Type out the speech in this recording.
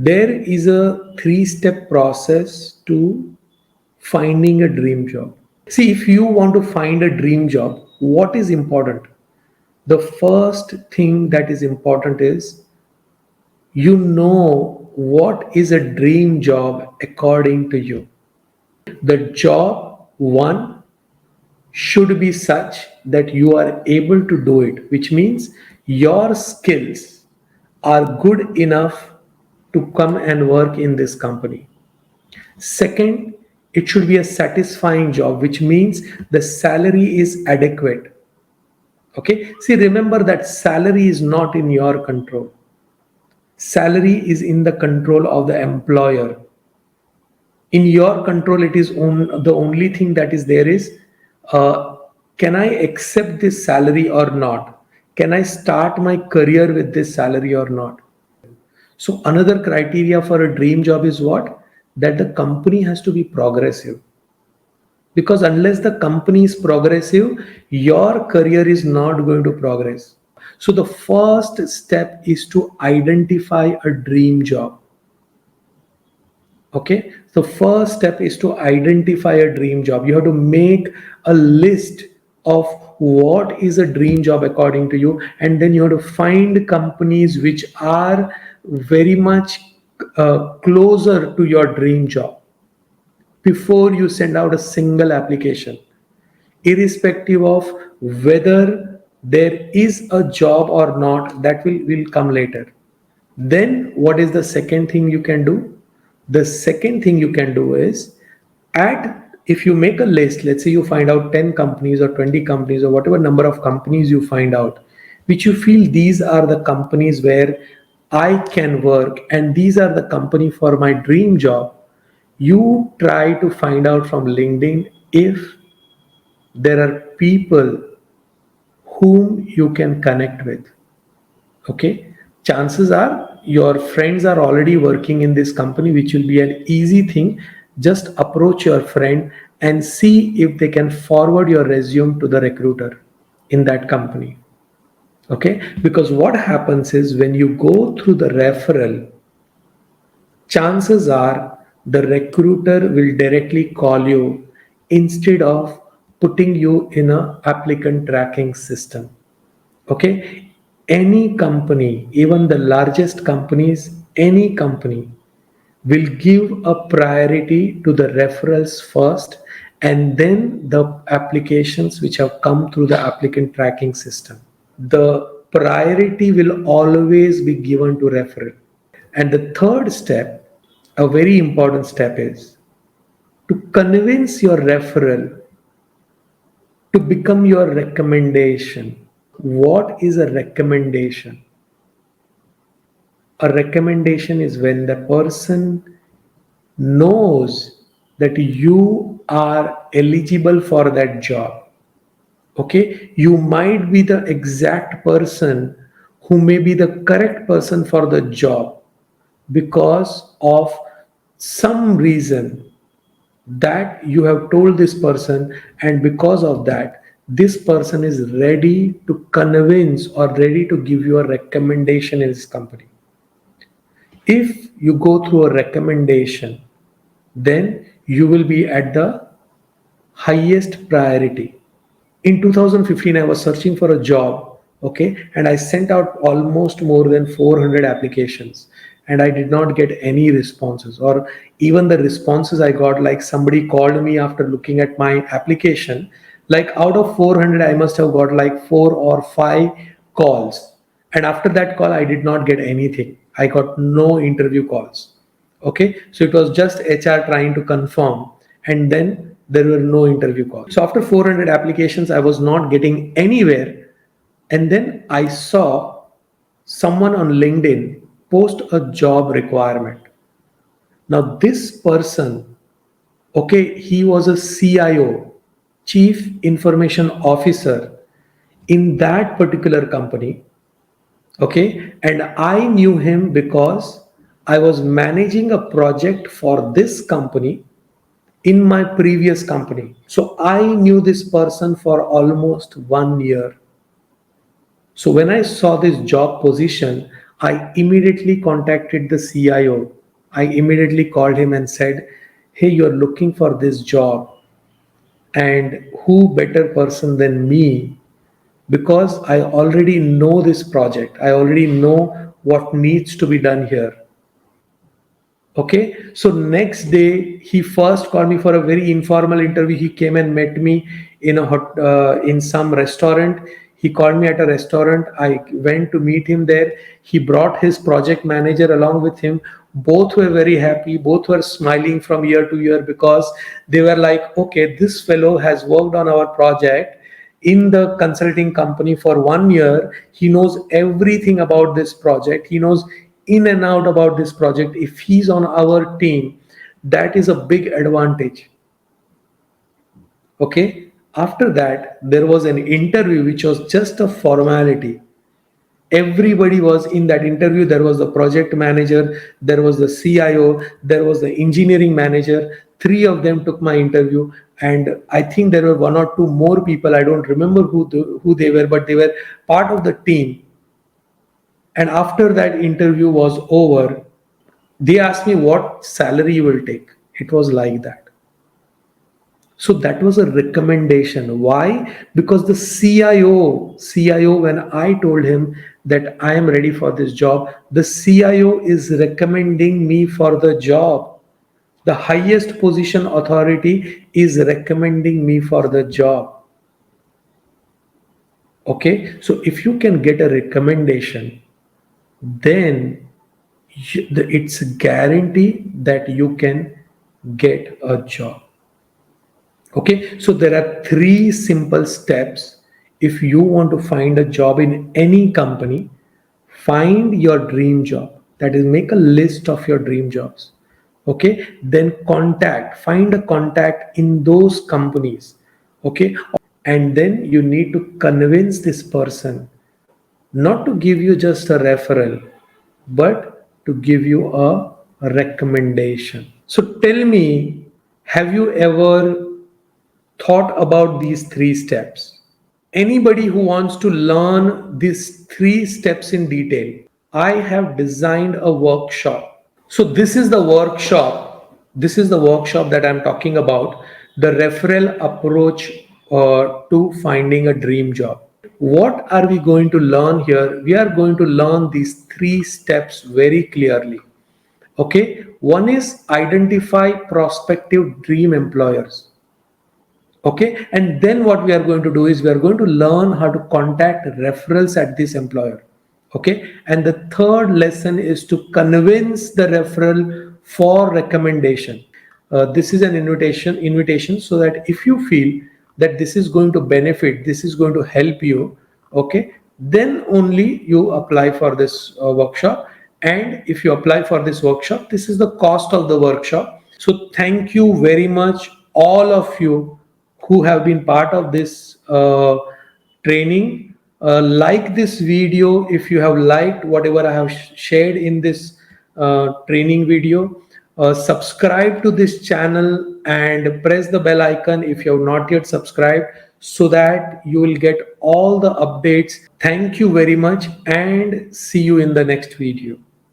There is a three-step process to finding a dream job. See, if you want to find a dream job, what is important? The first thing that is important is you know what is a dream job according to you. The job one should be such that you are able to do it, which means your skills are good enough to come and work in this company. Second, it should be a satisfying job, which means the salary is adequate. Okay, see, remember that salary is not in your control. Salary is in the control of the employer. In your control, it is the only thing that is there is, uh, can I accept this salary or not? Can I start my career with this salary or not? So another criteria for a dream job is what? That the company has to be progressive. Because unless the company is progressive, your career is not going to progress. So the first step is to identify a dream job. Okay, so first step is to identify a dream job. You have to make a list of what is a dream job according to you, and then you have to find companies which are very much closer to your dream job before you send out a single application, irrespective of whether there is a job or not. That will come later. Then what is the second thing you can do? The second thing you can do is, at if you make a list, let's say you find out 10 companies or 20 companies or whatever number of companies you find out, which you feel these are the companies where I can work and these are the company for my dream job. You try to find out from LinkedIn if there are people whom you can connect with. Okay, chances are your friends are already working in this company, which will be an easy thing. Just approach your friend and see if they can forward your resume to the recruiter in that company. Okay, because what happens is when you go through the referral, chances are the recruiter will directly call you instead of putting you in a applicant tracking system. Okay, any company, even the largest companies, any company will give a priority to the referrals first and then the applications which have come through the applicant tracking system. The priority will always be given to referral. And the third step, a very important step, is to convince your referral to become your recommendation. What is a recommendation? A recommendation is when the person knows that you are eligible for that job. Okay, you might be the exact person who may be the correct person for the job because of some reason that you have told this person, and because of that this person is ready to convince or ready to give you a recommendation in this company. If you go through a recommendation, then you will be at the highest priority. In 2015, I was searching for a job, okay, and I sent out almost more than 400 applications, and I did not get any responses, or even the responses I got, like somebody called me after looking at my application, like out of 400, I must have got like 4 or 5 calls, and after that call, I did not get anything. I got no interview calls. Okay, so it was just HR trying to confirm, and then there were no interview calls. So after 400 applications, I was not getting anywhere, and then I saw someone on LinkedIn post a job requirement. Now this person, okay, he was a CIO, Chief Information Officer, in that particular company. Okay, and I knew him because I was managing a project for this company in my previous company. So I knew this person for almost 1 year. So when I saw this job position, I immediately contacted the CIO. I immediately called him and said, hey, you're looking for this job, and who better person than me, because I already know this project. I already know what needs to be done here. Okay, so next day he first called me for a very informal interview. He came and met me in in some restaurant. He called me at a restaurant. I went to meet him there. He brought his project manager along with him. Both were very happy. Both were smiling from year to year because they were like, okay, this fellow has worked on our project in the consulting company for 1 year. He knows everything about this project. He knows in and out about this project. If he's on our team, that is a big advantage. Okay, after that there was an interview which was just a formality. Everybody was in that interview. There was the project manager, there was the CIO, there was the engineering manager. Three of them took my interview, and I think there were one or two more people. I don't remember who they were, but they were part of the team. And after that interview was over, they asked me what salary you will take. It was like that. So that was a recommendation. Why? Because the CIO, when I told him that I am ready for this job, the CIO is recommending me for the job. The highest position authority is recommending me for the job. Okay. So if you can get a recommendation, then it's a guarantee that you can get a job. Okay, so there are three simple steps. If you want to find a job in any company, find your dream job. That is, make a list of your dream jobs. Okay, then find a contact in those companies. Okay, and then you need to convince this person not to give you just a referral, but to give you a recommendation. So tell me, have you ever thought about these three steps? Anybody who wants to learn these three steps in detail, I have designed a workshop. So this is the workshop. This is the workshop that I'm talking about, the referral approach to finding a dream job. What are we going to learn here? We are going to learn these three steps very clearly. Okay, one is identify prospective dream employers. Okay, and then what we are going to do is we are going to learn how to contact referrals at this employer. Okay, and the third lesson is to convince the referral for recommendation. This is an invitation so that if you feel that this is going to benefit, this is going to help you, okay, then only you apply for this workshop. And if you apply for this workshop, this is the cost of the workshop. So thank you very much, all of you who have been part of this training. Like this video if you have liked whatever I have shared in this training video. Subscribe to this channel and press the bell icon if you have not yet subscribed, so that you will get all the updates. Thank you very much and see you in the next video.